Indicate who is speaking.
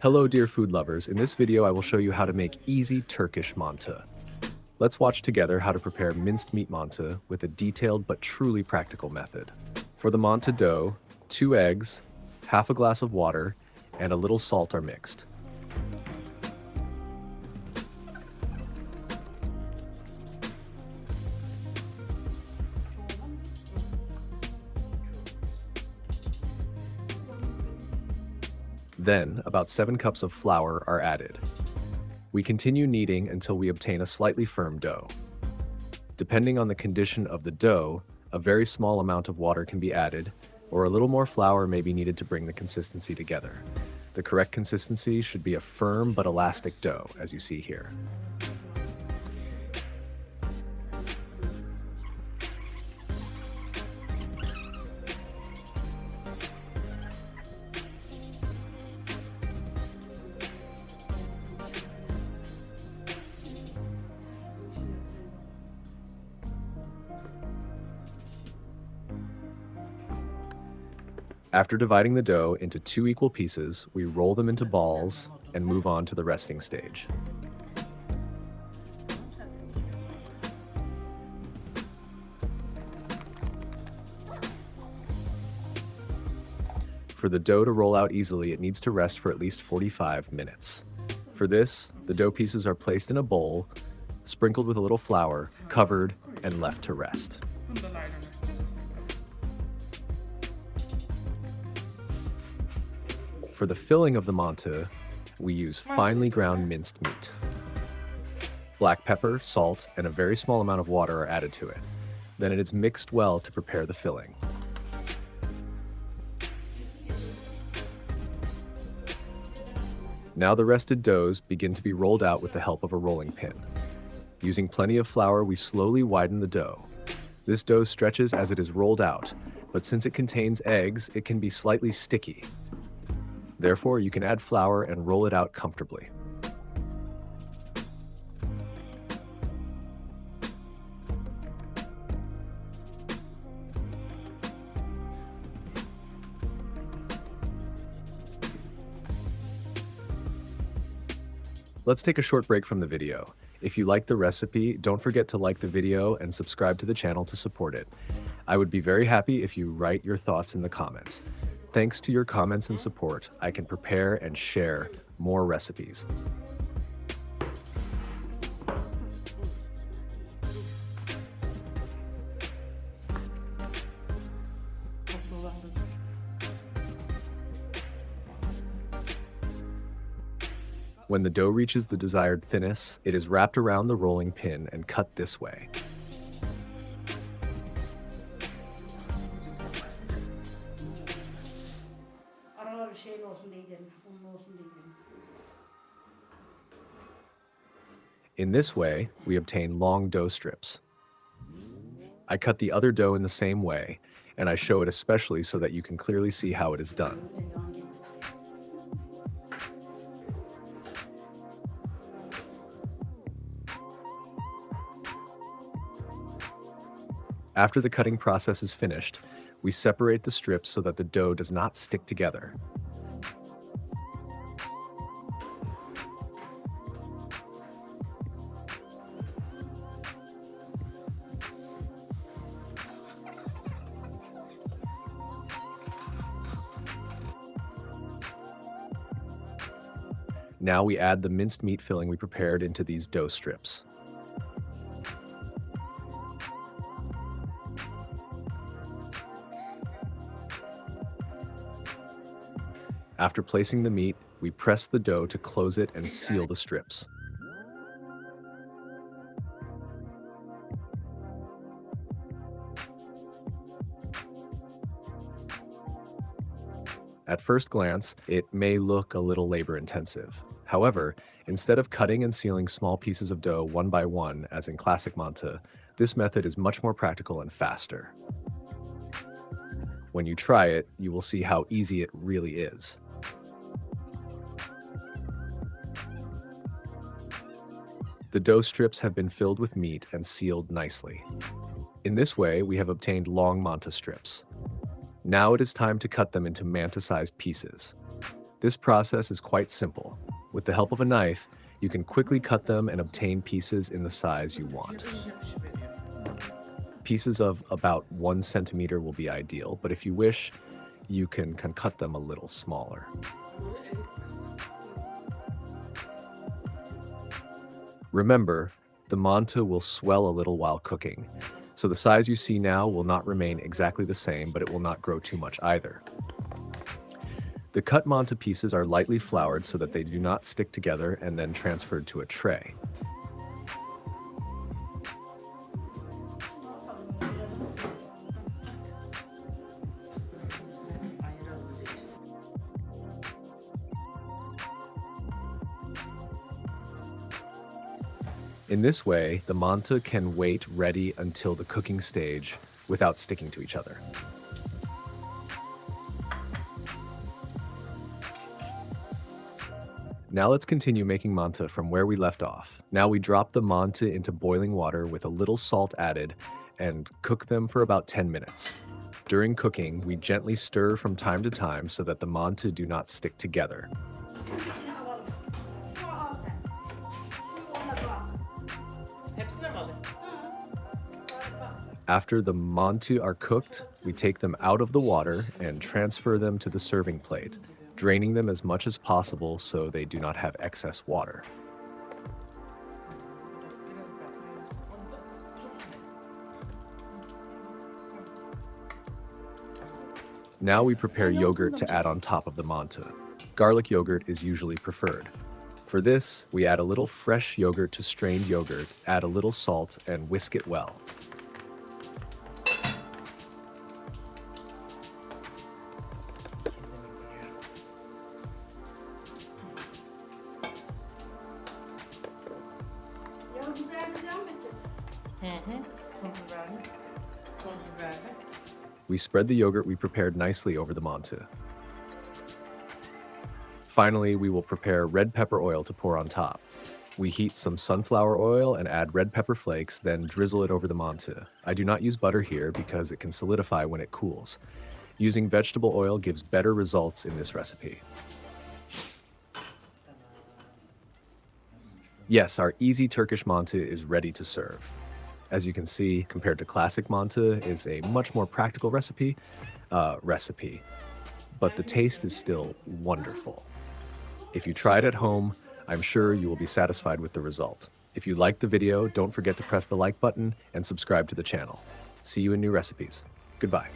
Speaker 1: Hello dear food lovers, in this video I will show you how to make easy Turkish mantı. Let's watch together how to prepare minced meat mantı with a detailed but truly practical method. For the mantı dough, 2 eggs, half a glass of water, and a little salt are mixed. Then, about 7 cups of flour are added. We continue kneading until we obtain a slightly firm dough. Depending on the condition of the dough, a very small amount of water can be added, or a little more flour may be needed to bring the consistency together. The correct consistency should be a firm but elastic dough, as you see here. After dividing the dough into 2 equal pieces, we roll them into balls and move on to the resting stage. For the dough to roll out easily, it needs to rest for at least 45 minutes. For this, the dough pieces are placed in a bowl, sprinkled with a little flour, covered, and left to rest. For the filling of the mantı, we use finely ground minced meat. Black pepper, salt, and a very small amount of water are added to it. Then it is mixed well to prepare the filling. Now the rested doughs begin to be rolled out with the help of a rolling pin. Using plenty of flour, we slowly widen the dough. This dough stretches as it is rolled out, but since it contains eggs, it can be slightly sticky. Therefore, you can add flour and roll it out comfortably. Let's take a short break from the video. If you like the recipe, don't forget to like the video and subscribe to the channel to support it. I would be very happy if you write your thoughts in the comments. Thanks to your comments and support, I can prepare and share more recipes. When the dough reaches the desired thinness, it is wrapped around the rolling pin and cut this way. In this way, we obtain long dough strips. I cut the other dough in the same way, and I show it especially so that you can clearly see how it is done. After the cutting process is finished, we separate the strips so that the dough does not stick together. Now we add the minced meat filling we prepared into these dough strips. After placing the meat, we press the dough to close it and seal the strips. At first glance, it may look a little labor-intensive. However, instead of cutting and sealing small pieces of dough one by one, as in classic mantı, this method is much more practical and faster. When you try it, you will see how easy it really is. The dough strips have been filled with meat and sealed nicely. In this way, we have obtained long mantı strips. Now it is time to cut them into mantı-sized pieces. This process is quite simple. With the help of a knife, you can quickly cut them and obtain pieces in the size you want. Pieces of about 1 centimeter will be ideal, but if you wish, you can cut them a little smaller. Remember, the mantı will swell a little while cooking, so the size you see now will not remain exactly the same, but it will not grow too much either. The cut mantı pieces are lightly floured so that they do not stick together and then transferred to a tray. In this way, the mantı can wait ready until the cooking stage without sticking to each other. Now let's continue making mantı from where we left off. Now we drop the mantı into boiling water with a little salt added and cook them for about 10 minutes. During cooking, we gently stir from time to time so that the mantı do not stick together. After the mantı are cooked, we take them out of the water and transfer them to the serving plate, draining them as much as possible so they do not have excess water. Now we prepare yogurt to add on top of the mantı. Garlic yogurt is usually preferred. For this, we add a little fresh yogurt to strained yogurt, add a little salt, and whisk it well. We spread the yogurt we prepared nicely over the mantı. Finally, we will prepare red pepper oil to pour on top. We heat some sunflower oil and add red pepper flakes, then drizzle it over the mantı. I do not use butter here because it can solidify when it cools. Using vegetable oil gives better results in this recipe. Yes, our easy Turkish mantı is ready to serve. As you can see, compared to classic mantı, it's a much more practical recipe, but the taste is still wonderful. If you try it at home, I'm sure you will be satisfied with the result. If you liked the video, don't forget to press the like button and subscribe to the channel. See you in new recipes. Goodbye.